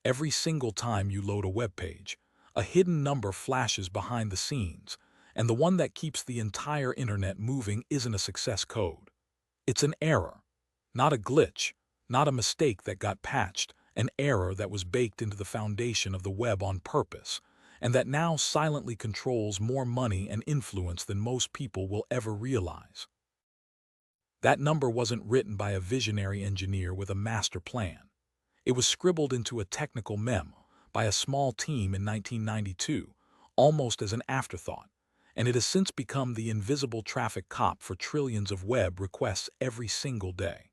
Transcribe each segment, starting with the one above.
Every single time you load a web page, a hidden number flashes behind the scenes, and the one that keeps the entire internet moving isn't a success code. It's an error, not a glitch, not a mistake that got patched, an error that was baked into the foundation of the web on purpose, and that now silently controls more money and influence than most people will ever realize. That number wasn't written by a visionary engineer with a master plan. It was scribbled into a technical memo by a small team in 1992, almost as an afterthought, and it has since become the invisible traffic cop for trillions of web requests every single day.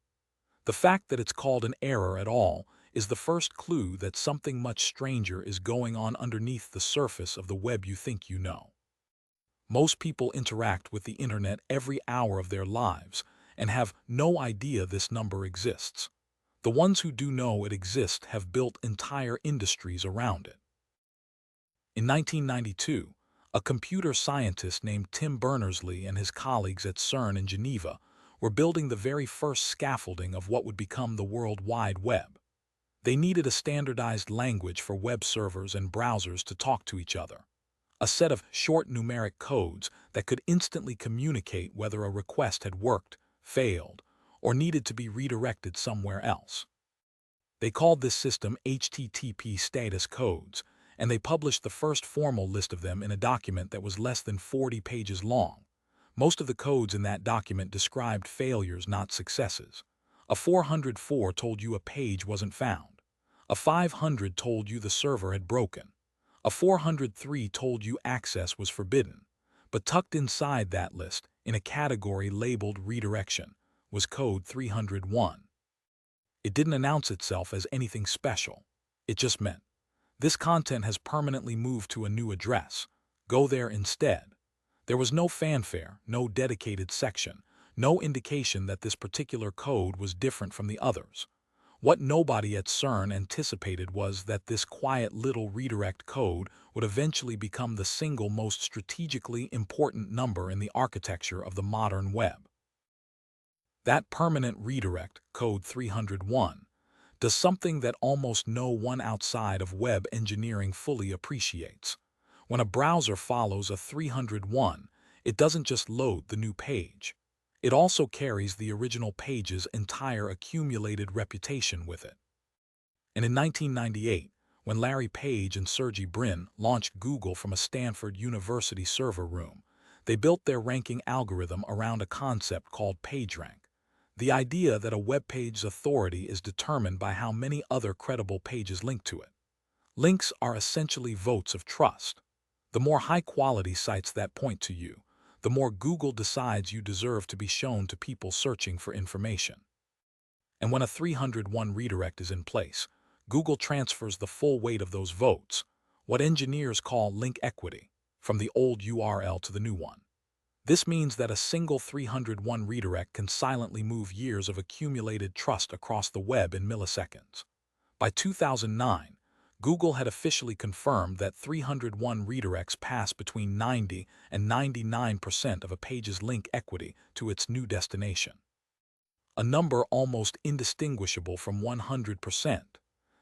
The fact that it's called an error at all is the first clue that something much stranger is going on underneath the surface of the web you think you know. Most people interact with the internet every hour of their lives and have no idea this number exists. The ones who do know it exists have built entire industries around it. In 1992, a computer scientist named Tim Berners-Lee and his colleagues at CERN in Geneva were building the very first scaffolding of what would become the World Wide Web. They needed a standardized language for web servers and browsers to talk to each other, a set of short numeric codes that could instantly communicate whether a request had worked, failed, or needed to be redirected somewhere else. They called this system HTTP status codes, and they published the first formal list of them in a document that was less than 40 pages long. Most of the codes in that document described failures, not successes. A 404 told you a page wasn't found. A 500 told you the server had broken. A 403 told you access was forbidden. But tucked inside that list, in a category labeled redirection, was code 301. It didn't announce itself as anything special. It just meant, this content has permanently moved to a new address. Go there instead. There was no fanfare, no dedicated section, no indication that this particular code was different from the others. What nobody at CERN anticipated was that this quiet little redirect code would eventually become the single most strategically important number in the architecture of the modern web. That permanent redirect, code 301, does something that almost no one outside of web engineering fully appreciates. When a browser follows a 301, it doesn't just load the new page. It also carries the original page's entire accumulated reputation with it. And in 1998, when Larry Page and Sergey Brin launched Google from a Stanford University server room, they built their ranking algorithm around a concept called PageRank. The idea that a web page's authority is determined by how many other credible pages link to it. Links are essentially votes of trust. The more high-quality sites that point to you, the more Google decides you deserve to be shown to people searching for information. And when a 301 redirect is in place, Google transfers the full weight of those votes, what engineers call link equity, from the old URL to the new one. This means that a single 301 redirect can silently move years of accumulated trust across the web in milliseconds. By 2009, Google had officially confirmed that 301 redirects pass between 90 and 99% of a page's link equity to its new destination. A number almost indistinguishable from 100%.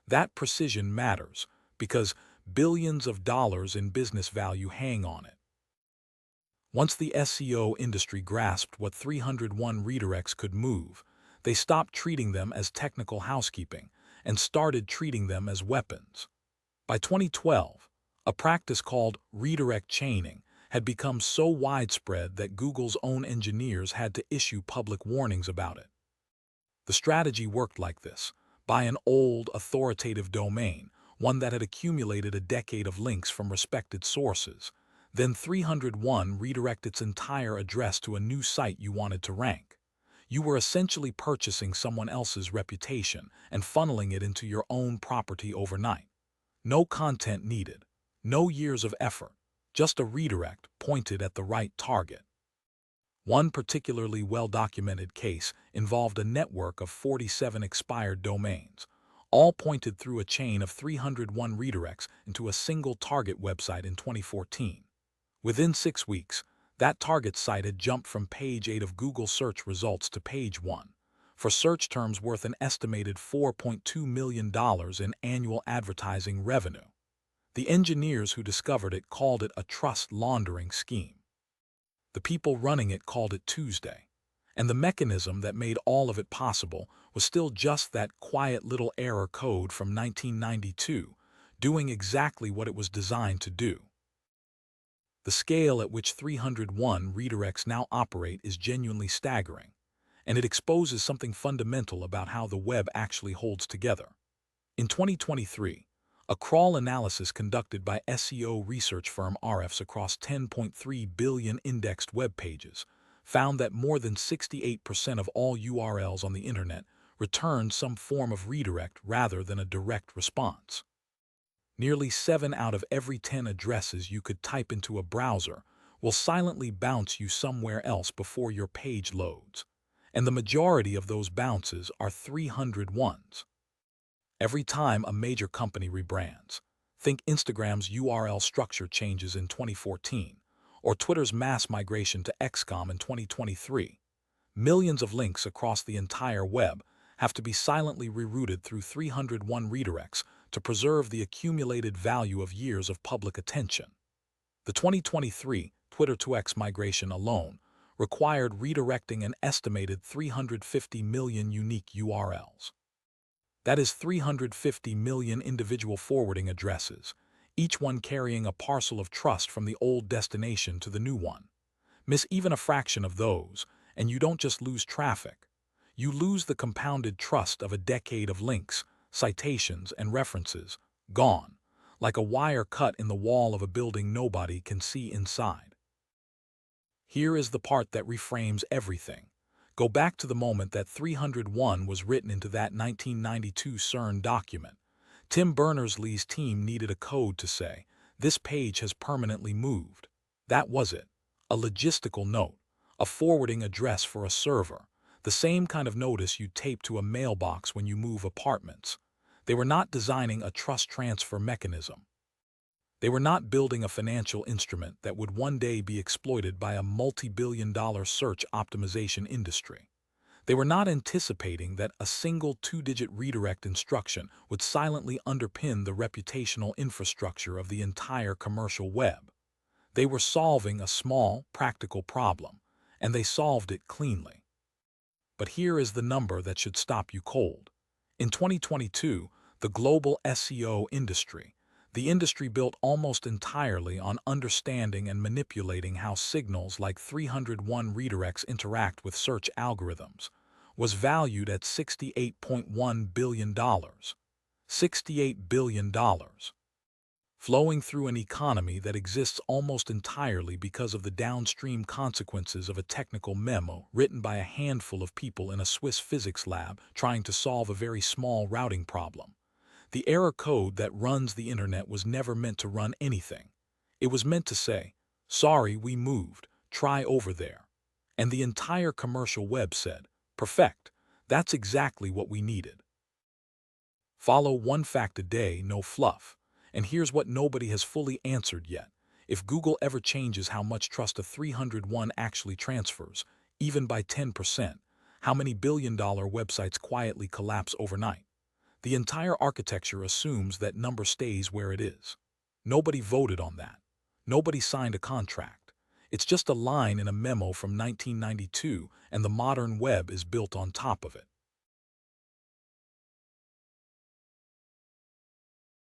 That precision matters because billions of dollars in business value hang on it. Once the SEO industry grasped what 301 redirects could move, they stopped treating them as technical housekeeping and started treating them as weapons. By 2012, a practice called redirect chaining had become so widespread that Google's own engineers had to issue public warnings about it. The strategy worked like this: buy an old, authoritative domain, one that had accumulated a decade of links from respected sources. Then 301 redirect its entire address to a new site you wanted to rank. You were essentially purchasing someone else's reputation and funneling it into your own property overnight. No content needed, no years of effort, just a redirect pointed at the right target. One particularly well-documented case involved a network of 47 expired domains, all pointed through a chain of 301 redirects into a single target website in 2014. Within 6 weeks, that target site had jumped from page 8 of Google search results to page 1, for search terms worth an estimated $4.2 million in annual advertising revenue. The engineers who discovered it called it a trust laundering scheme. The people running it called it Tuesday. And the mechanism that made all of it possible was still just that quiet little error code from 1992, doing exactly what it was designed to do. The scale at which 301 redirects now operate is genuinely staggering, and it exposes something fundamental about how the web actually holds together. In 2023, a crawl analysis conducted by SEO research firm Ahrefs across 10.3 billion indexed web pages found that more than 68% of all URLs on the internet returned some form of redirect rather than a direct response. Nearly 7 out of every 10 addresses you could type into a browser will silently bounce you somewhere else before your page loads, and the majority of those bounces are 300 ones. Every time a major company rebrands, think Instagram's URL structure changes in 2014, or Twitter's mass migration to XCOM in 2023, millions of links across the entire web have to be silently rerouted through 301 redirects to preserve the accumulated value of years of public attention. The 2023 Twitter to X migration alone required redirecting an estimated 350 million unique URLs. That is 350 million individual forwarding addresses, each one carrying a parcel of trust from the old destination to the new one. Miss even a fraction of those, and you don't just lose traffic. You lose the compounded trust of a decade of links, citations, and references, gone, like a wire cut in the wall of a building nobody can see inside. Here is the part that reframes everything. Go back to the moment that 301 was written into that 1992 CERN document. Tim Berners-Lee's team needed a code to say, "This page has permanently moved." That was it. A logistical note, a forwarding address for a server, the same kind of notice you tape to a mailbox when you move apartments. They were not designing a trust transfer mechanism. They were not building a financial instrument that would one day be exploited by a multi-billion-dollar search optimization industry. They were not anticipating that a single two-digit redirect instruction would silently underpin the reputational infrastructure of the entire commercial web. They were solving a small, practical problem, and they solved it cleanly. But here is the number that should stop you cold. In 2022, the global SEO industry, the industry built almost entirely on understanding and manipulating how signals like 301 redirects interact with search algorithms, was valued at $68.1 billion. $68 billion. Flowing through an economy that exists almost entirely because of the downstream consequences of a technical memo written by a handful of people in a Swiss physics lab trying to solve a very small routing problem. The error code that runs the internet was never meant to run anything. It was meant to say, "Sorry, we moved, try over there." And the entire commercial web said, "Perfect, that's exactly what we needed." Follow one fact a day, no fluff. And here's what nobody has fully answered yet. If Google ever changes how much trust a 301 actually transfers, even by 10%, how many billion-dollar websites quietly collapse overnight? The entire architecture assumes that number stays where it is. Nobody voted on that. Nobody signed a contract. It's just a line in a memo from 1992, and the modern web is built on top of it.